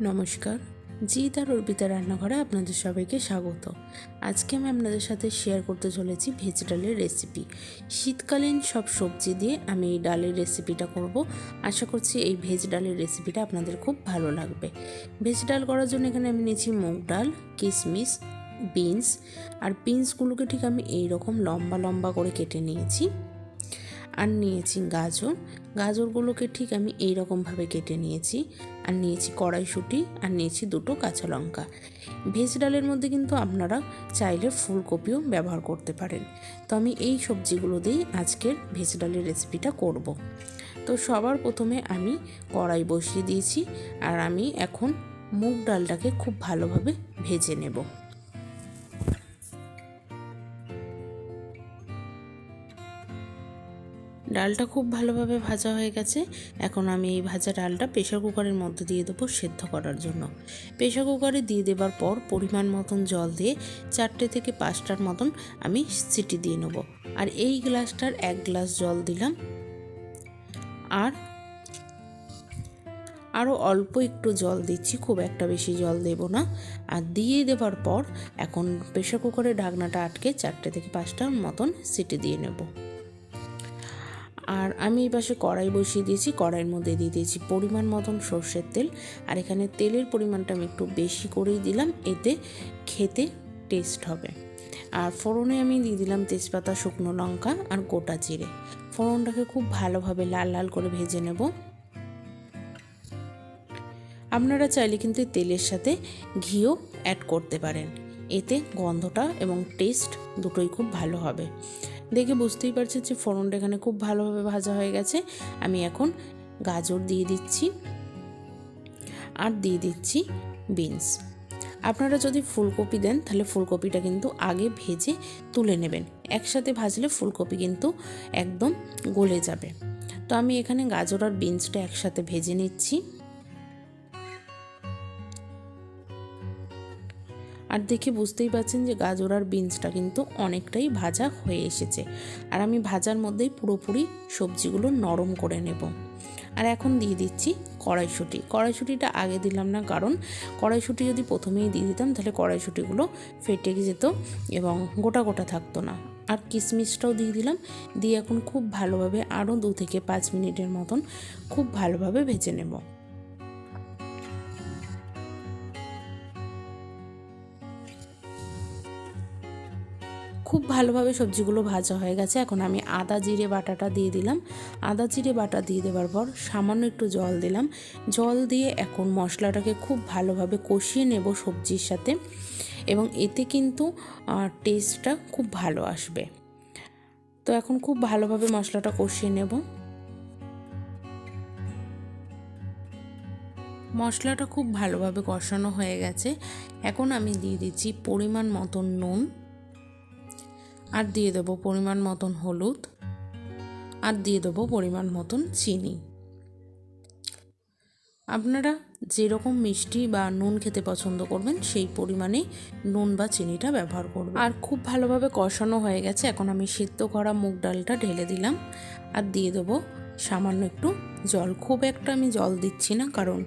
নমস্কার, জিৎ আর অর্পিতা রান্নাঘরে আপনাদের সবাইকে স্বাগত। আজকে আমি আপনাদের সাথে শেয়ার করতে চলেছি ভেজ ডালের রেসিপি। শীতকালীন সব সবজি দিয়ে আমি এই ডালের রেসিপিটা করব। আশা করছি এই ভেজ ডালের রেসিপিটা আপনাদের খুব ভালো লাগবে। ভেজ ডাল করার জন্য এখানে আমি নিয়েছি মুগ ডাল, কিশমিশ, বিনস। আর বিনসগুলোকে ঠিক আমি এইরকম লম্বা লম্বা করে কেটে নিয়েছি। আর নিয়েছি গাজরগুলোকে ঠিক আমি এইরকমভাবে কেটে নিয়েছি। আর নিয়েছি কড়াইশুঁটি, আর নিয়েছি দুটো কাঁচা লঙ্কা। ভেজ ডালের মধ্যে কিন্তু আপনারা চাইলে ফুলকপিও ব্যবহার করতে পারেন। তো আমি এই সবজিগুলো দিয়েই আজকের ভেজ ডালের রেসিপিটা করব। তো সবার প্রথমে আমি কড়াই বসিয়ে দিয়েছি, আর আমি এখন মুগ ডালটাকে খুব ভালোভাবে ভেজে নেব। ডালটা খুব ভালোভাবে ভাজা হয়ে গেছে। এখন আমি এই ভাজা ডালটা প্রেশার কুকারের মধ্যে দিয়ে দেবো সেদ্ধ করার জন্য। প্রেশার কুকারে দিয়ে দেবার পর পরিমাণ মতন জল দিয়ে 4 থেকে 5টার মতন আমি সিটি দিয়ে নেব। আর এই গ্লাসটার 1 গ্লাস জল দিলাম। আর আরও অল্প একটু জল দিচ্ছি, খুব একটা বেশি জল দেব না। আর দিয়ে দেবার পর এখন প্রেশার কুকারের ঢাকনাটা আটকে 4 থেকে 5টার মতন সিটি দিয়ে নেব। আর আমি এই পাশে কড়াই বসিয়ে দিয়েছি। কড়াইয়ের মধ্যে দিয়ে দিয়েছি পরিমাণ মতন সর্ষের তেল। আর এখানে তেলের পরিমাণটা আমি একটু বেশি করেই দিলাম, এতে খেতে টেস্ট হবে। আর ফোড়নে আমি দিয়ে দিলাম তেজপাতা, শুকনো লঙ্কা আর গোটা জিরে। ফোড়নটাকে খুব ভালোভাবে লাল লাল করে ভেজে নেব। আপনারা চাইলে কিন্তু তেলের সাথে ঘিও অ্যাড করতে পারেন, এতে গন্ধটা এবং টেস্ট দুটোই খুব ভালো হবে। দেখে বুঝতেই পারছেন যে ফোড়নটা এখানে খুব ভালোভাবে ভাজা হয়ে গেছে। আমি এখন গাজর দিয়ে দিচ্ছি, আর দিয়ে দিচ্ছি বিনস। আপনারা যদি ফুলকপি দেন তাহলে ফুলকপিটা কিন্তু আগে ভেজে তুলে নেবেন। একসাথে ভাজলে ফুলকপি কিন্তু একদম গলে যাবে। তো আমি এখানে গাজর আর বিনসটা একসাথে ভেজে নিচ্ছি। আর দেখে বুঝতেই পারছেন যে গাজর আর বিনসটা কিন্তু অনেকটাই ভাজা হয়ে এসেছে। আর আমি ভাজার মধ্যেই পুরোপুরি সবজিগুলো নরম করে নেব। আর এখন দিয়ে দিচ্ছি কড়াইশুঁটিটা আগে দিলাম না, কারণ কড়াইশুঁটি যদি প্রথমেই দিয়ে দিতাম তাহলে কড়াইশুঁটিগুলো ফেটে যেত এবং গোটা গোটা থাকতো না। আর কিশমিশটাও দিয়ে দিলাম। দিয়ে এখন খুব ভালোভাবে আরও 2 থেকে 5 মিনিটের মতন খুব ভালোভাবে ভেজে নেব। খুব ভালোভাবে সবজিগুলো ভাজা হয়ে গেছে। এখন আমি আদা জিরে বাটাটা দিয়ে দিলাম। আদা জিরে বাটা দিয়ে দেওয়ার পর সামান্য একটু জল দিলাম। জল দিয়ে এখন মশলাটাকে খুব ভালোভাবে কষিয়ে নেব সবজির সাথে, এবং এতে কিন্তু টেস্টটা খুব ভালো আসবে। তো এখন খুব ভালোভাবে মশলাটা কষিয়ে নেব। মশলাটা খুব ভালোভাবে কষানো হয়ে গেছে। এখন আমি দিয়ে দিচ্ছি পরিমাণ মতন নুন, আর দিয়ে দেবো পরিমাণ মতন হলুদ, আর দিয়ে দেবো পরিমাণ মতন চিনি। আপনারা যেরকম মিষ্টি বা নুন খেতে পছন্দ করবেন সেই পরিমাণে নুন বা চিনিটা ব্যবহার করবেন। আর খুব ভালোভাবে কষানো হয়ে গেছে। এখন আমি সিদ্ধ করা মুগ ডালটা ঢেলে দিলাম, আর দিয়ে দেবো সামান্য একটু জল। খুব একটা আমি জল দিচ্ছি না, কারণ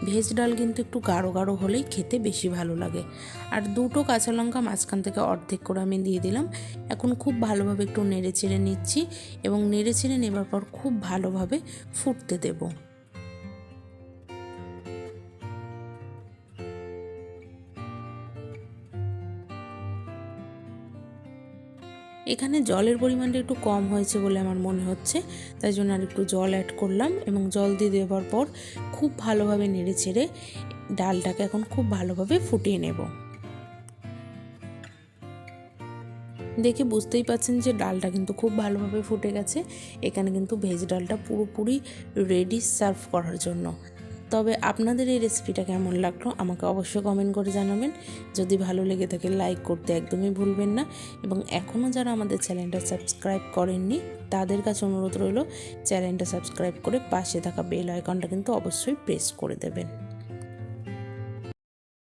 ভেজ ডাল কিন্তু একটু গাঢ় গাঢ় হলেই খেতে বেশি ভালো লাগে। আর 2টো কাঁচা লঙ্কা মাঝখান থেকে অর্ধেক করে আমি দিয়ে দিলাম। এখন খুব ভালোভাবে একটু নেড়ে চেড়ে নিচ্ছি, এবং নেড়ে চেড়ে নেবার পর খুব ভালোভাবে ফুটতে দেবো। এখানে জলের পরিমাণটা একটু কম হয়েছে বলে আমার মনে হচ্ছে, তাই জন্য আর একটু জল অ্যাড করলাম, এবং জল দিয়ে দেওয়ার পর খুব ভালোভাবে নেড়ে চেড়ে ডালটাকে এখন খুব ভালোভাবে ফুটিয়ে নেব। দেখে বুঝতেই পাচ্ছেন যে ডালটা কিন্তু খুব ভালোভাবে ফুটে গেছে। এখানে কিন্তু ভেজ ডালটা পুরোপুরি রেডি সার্ভ করার জন্য। তবে আপনাদের এই রেসিপিটা কেমন লাগলো আমাকে অবশ্যই কমেন্ট করে জানাবেন। যদি ভালো লেগে থাকে লাইক করতে একদমই ভুলবেন না, এবং এখনও যারা আমাদের চ্যানেলটা সাবস্ক্রাইব করেননি তাদের কাছে অনুরোধ রইল চ্যানেলটা সাবস্ক্রাইব করে পাশে থাকা বেল আইকনটা কিন্তু অবশ্যই প্রেস করে দেবেন।